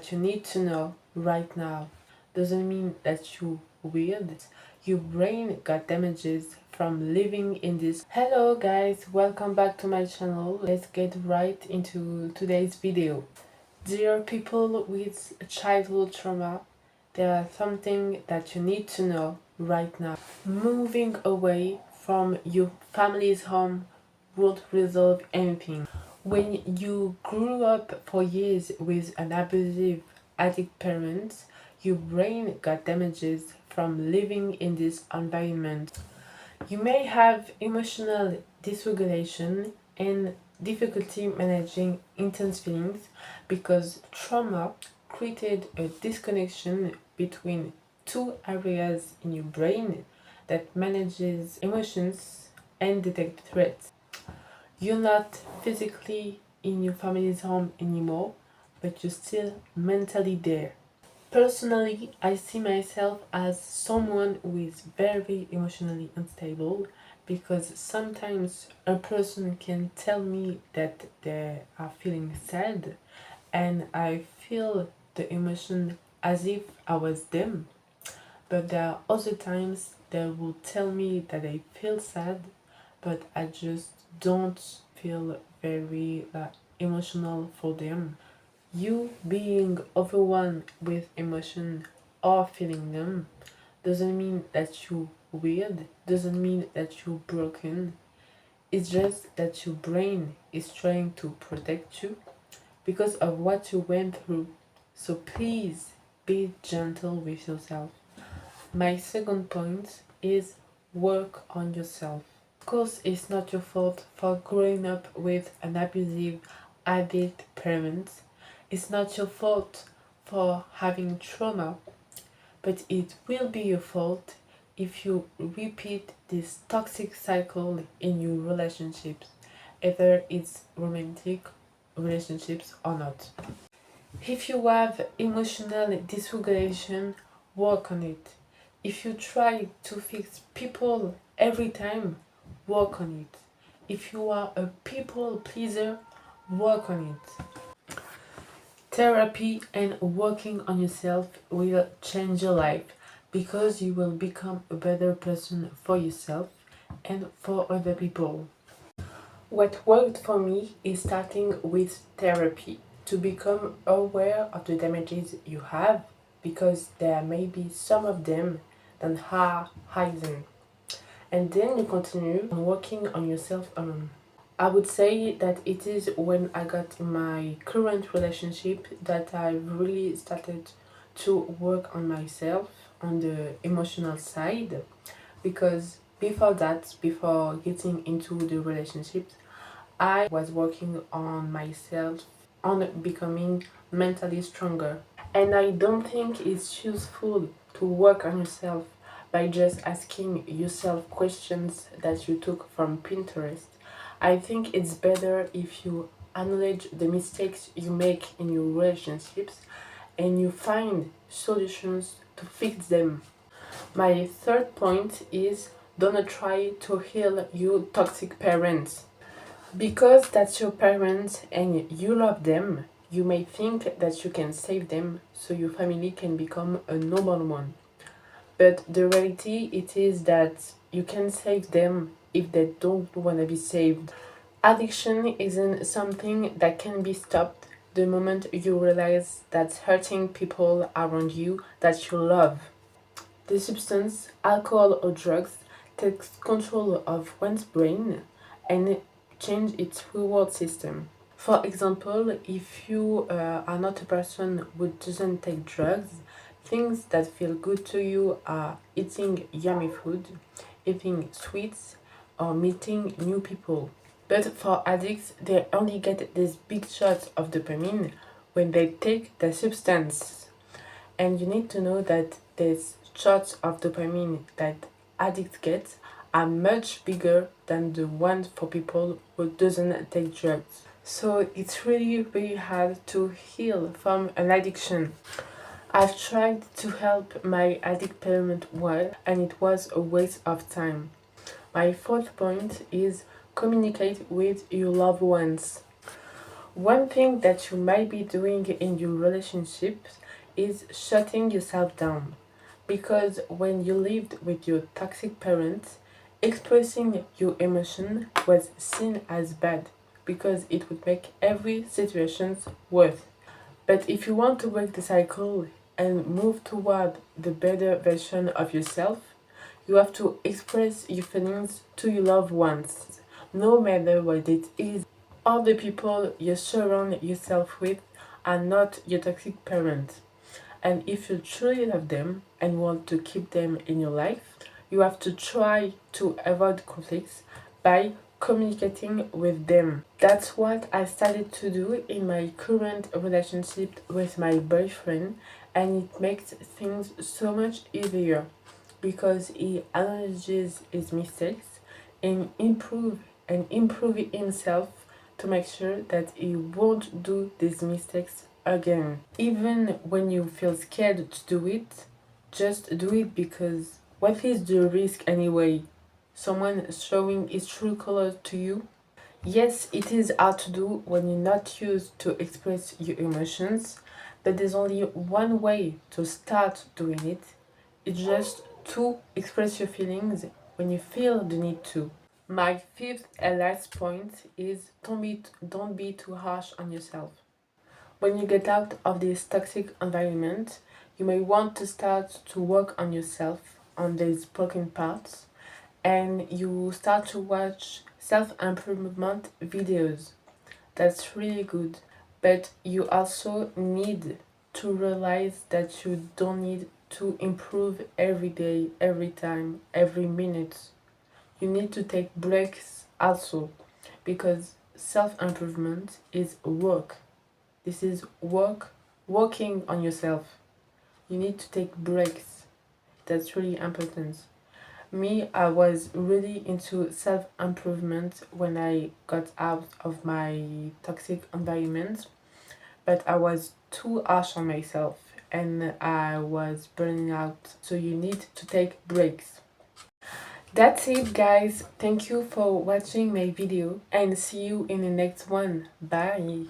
that you need to know right now. Doesn't mean that you're weird. Your brain got damages from living in this. Hello guys, welcome back to my channel. Let's get right into today's video. Dear people with childhood trauma, there are something that you need to know right now. Moving away from your family's home won't resolve anything. When you grew up for years with an abusive, addict parent, your brain got damages from living in this environment. You may have emotional dysregulation and difficulty managing intense feelings because trauma created a disconnection between two areas in your brain that manages emotions and detect threats. You're not physically in your family's home anymore, but you're still mentally there. Personally, I see myself as someone who is very emotionally unstable because sometimes a person can tell me that they are feeling sad and I feel the emotion as if I was them. But there are other times they will tell me that I feel sad, but I just don't feel very emotional for them. You being overwhelmed with emotion or feeling them doesn't mean that you're weird, doesn't mean that you're broken. It's just that your brain is trying to protect you because of what you went through. So please be gentle with yourself. My second point is work on yourself. Of course, it's not your fault for growing up with an abusive, addict parent. It's not your fault for having trauma, but it will be your fault if you repeat this toxic cycle in your relationships, either it's romantic relationships or not. If you have emotional dysregulation, work on it. If you try to fix people every time, work on it. If you are a people pleaser, work on it. Therapy and working on yourself will change your life because you will become a better person for yourself and for other people. What worked for me is starting with therapy to become aware of the damages you have because there may be some of them that are hidden. And then you continue on working on yourself alone. I would say that it is when I got in my current relationship that I really started to work on myself on the emotional side because before that, before getting into the relationship, I was working on myself on becoming mentally stronger. And I don't think it's useful to work on yourself by just asking yourself questions that you took from Pinterest. I think it's better if you acknowledge the mistakes you make in your relationships and you find solutions to fix them. My third point is don't try to heal your toxic parents. Because that's your parents and you love them, you may think that you can save them so your family can become a normal one. But the reality it is that you can save them if they don't want to be saved. Addiction isn't something that can be stopped the moment you realize that hurting people around you that you love. The substance, alcohol or drugs, takes control of one's brain and change its reward system. For example, if you are not a person who doesn't take drugs, things that feel good to you are eating yummy food, eating sweets, or meeting new people. But for addicts, they only get these big shots of dopamine when they take the substance. And you need to know that these shots of dopamine that addicts get are much bigger than the ones for people who doesn't take drugs. So it's really hard to heal from an addiction. I've tried to help my addict parent well and it was a waste of time. My fourth point is communicate with your loved ones. One thing that you might be doing in your relationships is shutting yourself down. Because when you lived with your toxic parents, expressing your emotion was seen as bad because it would make every situation worse. But if you want to break the cycle and move toward the better version of yourself, you have to express your feelings to your loved ones, no matter what it is. All the people you surround yourself with are not your toxic parents. And if you truly love them and want to keep them in your life, you have to try to avoid conflicts by communicating with them. That's what I started to do in my current relationship with my boyfriend, and it makes things so much easier because he acknowledges his mistakes and improve himself to make sure that he won't do these mistakes again. Even when you feel scared to do it, just do it, because what is the risk anyway? Someone showing his true colors to you? Yes, it is hard to do when you're not used to express your emotions, but there's only one way to start doing it. It's just to express your feelings when you feel the need to. My fifth and last point is don't be too harsh on yourself. When you get out of this toxic environment, you may want to start to work on yourself, on these broken parts, and you start to watch self improvement videos. That's really good. But you also need to realize that you don't need to improve every day, every time, every minute. You need to take breaks also, because self improvement is work. This is working on yourself. You need to take breaks. That's really important. Me, I was really into self improvement when I got out of my toxic environment, but I was too harsh on myself and I was burning out. So you need to take breaks. That's it, guys. Thank you for watching my video and see you in the next one. Bye.